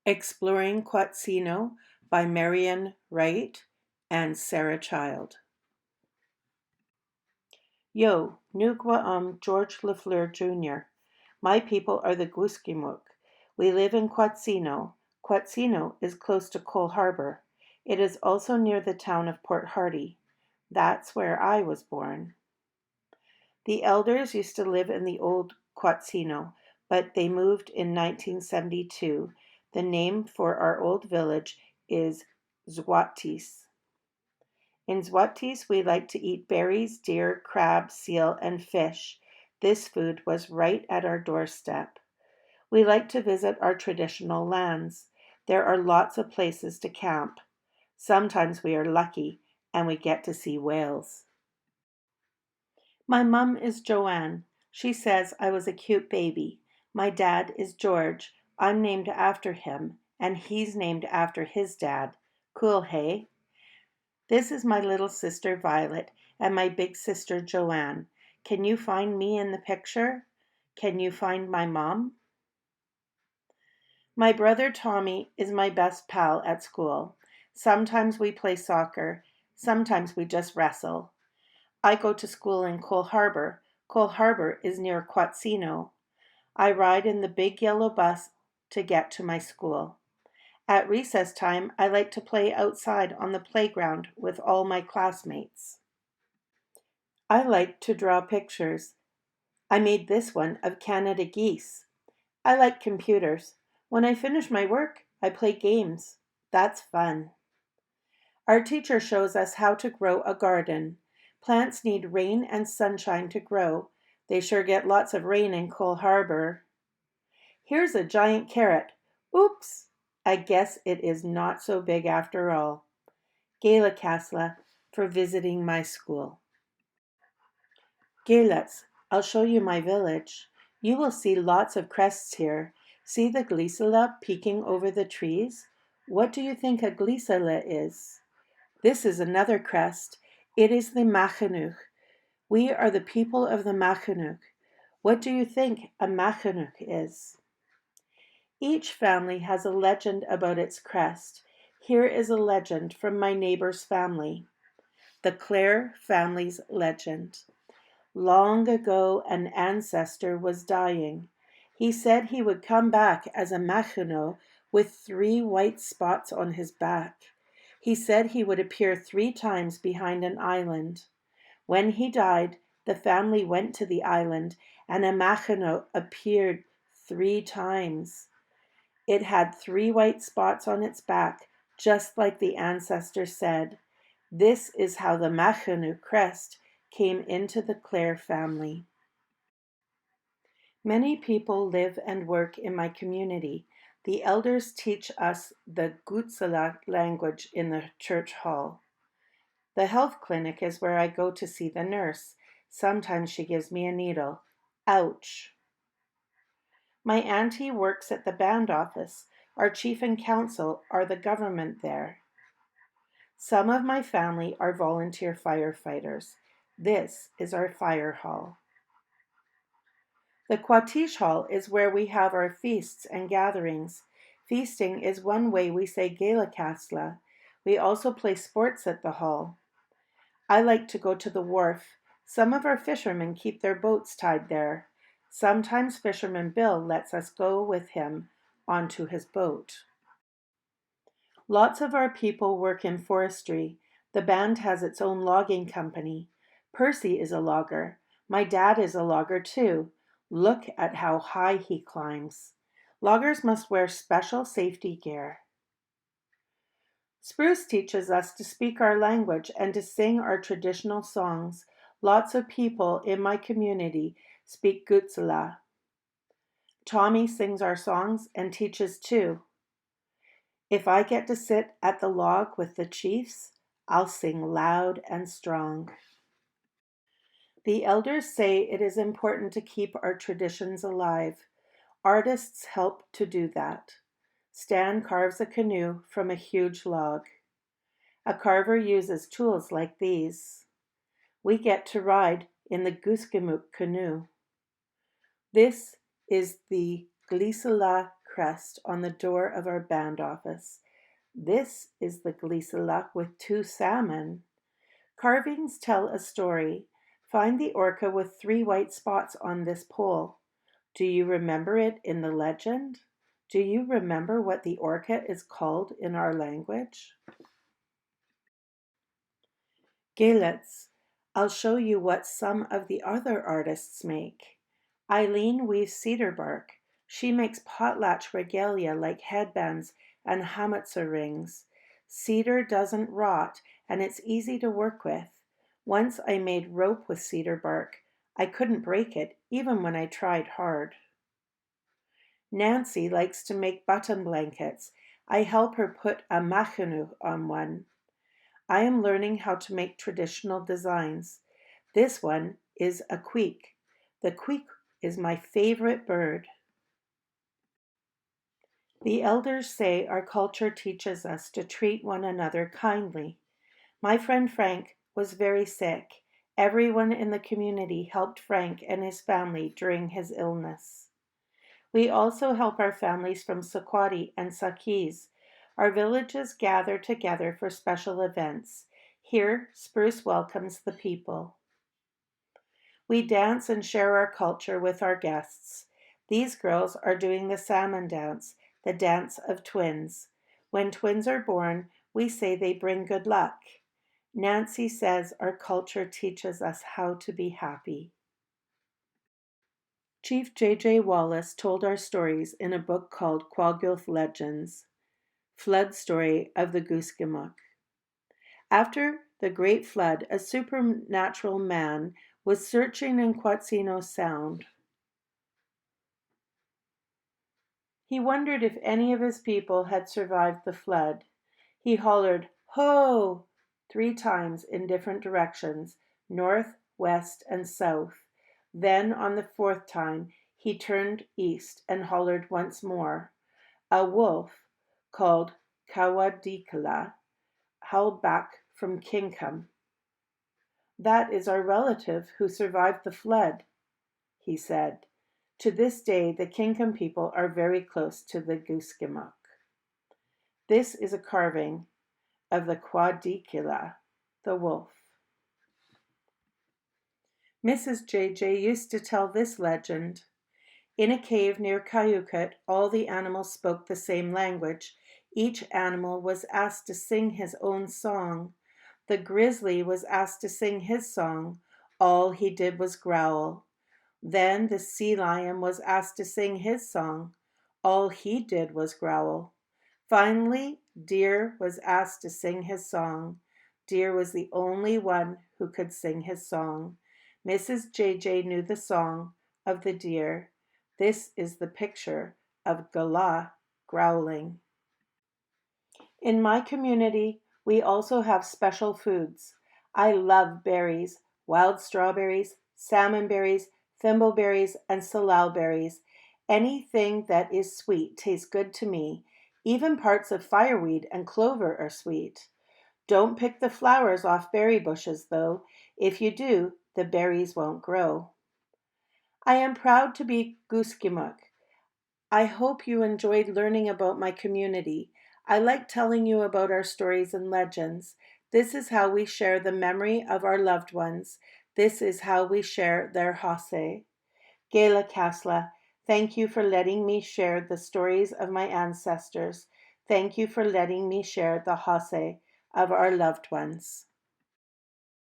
Exploring Quatsino by Marian Wright and Sarah Child. Yo, Nugwa George LaFleur Jr. My people are the Guskimuk. We live in Quatsino. Quatsino is close to Cole Harbor. It is also near the town of Port Hardy. That's where I was born. The elders used to live in the old Quatsino, but they moved in 1972. The name for our old village is Zwatis. In Zwatis, we like to eat berries, deer, crab, seal, and fish. This food was right at our doorstep. We like to visit our traditional lands. There are lots of places to camp. Sometimes we are lucky and we get to see whales. My mum is Joanne. She says I was a cute baby. My dad is George. I'm named after him, and he's named after his dad. Cool, hey? This is my little sister Violet and my big sister Joanne. Can you find me in the picture? Can you find my mom? My brother Tommy is my best pal at school. Sometimes we play soccer. Sometimes we just wrestle. I go to school in Cole Harbor. Cole Harbor is near Quatsino. I ride in the big yellow bus to get to my school. At recess time, I like to play outside on the playground with all my classmates. I like to draw pictures. I made this one of Canada geese. I like computers. When I finish my work, I play games. That's fun. Our teacher shows us how to grow a garden. Plants need rain and sunshine to grow. They sure get lots of rain in Cole Harbor. Here's a giant carrot. Oops! I guess it is not so big after all. Gaelacasla for visiting my school. Gaelats, I'll show you my village. You will see lots of crests here. See the glisala peeking over the trees? What do you think a glisala is? This is another crest. It is the Machanuk. We are the people of the Machanuk. What do you think a Machanuk is? Each family has a legend about its crest. Here is a legend from my neighbor's family. The Clare family's legend. Long ago, an ancestor was dying. He said he would come back as a Machino with 3 white spots on his back. He said he would appear 3 times behind an island. When he died, the family went to the island, and a Machino appeared 3 times. It had 3 white spots on its back, just like the ancestor said. This is how the Machino crest came into the Clare family. Many people live and work in my community. The elders teach us the Gutsala language in the church hall. The health clinic is where I go to see the nurse. Sometimes she gives me a needle. Ouch! My auntie works at the band office. Our chief and council are the government there. Some of my family are volunteer firefighters. This is our fire hall. The Quatish Hall is where we have our feasts and gatherings. Feasting is one way we say Gaelacasla. We also play sports at the hall. I like to go to the wharf. Some of our fishermen keep their boats tied there. Sometimes Fisherman Bill lets us go with him onto his boat. Lots of our people work in forestry. The band has its own logging company. Percy is a logger. My dad is a logger too. Look at how high he climbs. Loggers must wear special safety gear. Spruce teaches us to speak our language and to sing our traditional songs. Lots of people in my community speak Gutsala. Tommy sings our songs and teaches too. If I get to sit at the log with the chiefs, I'll sing loud and strong. The elders say it is important to keep our traditions alive. Artists help to do that. Stan carves a canoe from a huge log. A carver uses tools like these. We get to ride in the Guskimuk canoe. This is the Glisala crest on the door of our band office. This is the Glisalak with 2 salmon. Carvings tell a story. Find the orca with 3 white spots on this pole. Do you remember it in the legend? Do you remember what the orca is called in our language? Gaelitz, I'll show you what some of the other artists make. Eileen weaves cedar bark. She makes potlatch regalia like headbands and hamatsa rings. Cedar doesn't rot and it's easy to work with. Once I made rope with cedar bark. I couldn't break it even when I tried hard. Nancy likes to make button blankets. I help her put a machinu on one. I am learning how to make traditional designs. This one is a queek. The queek is my favorite bird. The elders say our culture teaches us to treat one another kindly. My friend Frank was very sick. Everyone in the community helped Frank and his family during his illness. We also help our families from Saquati and Sakis. Our villages gather together for special events. Here, Spruce welcomes the people. We dance and share our culture with our guests. These girls are doing the salmon dance, the dance of twins. When twins are born, we say they bring good luck. Nancy says our culture teaches us how to be happy. Chief J.J. Wallace told our stories in a book called Quagulth Legends, Flood Story of the Gooskimuk. After the Great Flood, a supernatural man was searching in Quatsino Sound. He wondered if any of his people had survived the flood. He hollered, "Ho!" 3 times in different directions, north, west, and south. Then, on the 4th time, he turned east and hollered once more. A wolf, called Kawadikala, howled back from Kinkum. "That is our relative who survived the flood," he said. To this day, the Kinkum people are very close to the Gooskimuk. This is a carving of the Quadikila, the wolf. Mrs. J.J. used to tell this legend. In a cave near Cayucot, all the animals spoke the same language. Each animal was asked to sing his own song. The grizzly was asked to sing his song. All he did was growl. Then the sea lion was asked to sing his song. All he did was growl. Finally, Deer was asked to sing his song. Deer was the only one who could sing his song. Mrs. J.J. knew the song of the deer. This is the picture of Gala growling. In my community, we also have special foods. I love berries, wild strawberries, salmon berries, thimbleberries, and salal berries. Anything that is sweet tastes good to me. Even parts of fireweed and clover are sweet. Don't pick the flowers off berry bushes, though. If you do, the berries won't grow. I am proud to be Gooskimuk. I hope you enjoyed learning about my community. I like telling you about our stories and legends. This is how we share the memory of our loved ones. This is how we share their hase. Gela Kasla, thank you for letting me share the stories of my ancestors. Thank you for letting me share the hase of our loved ones.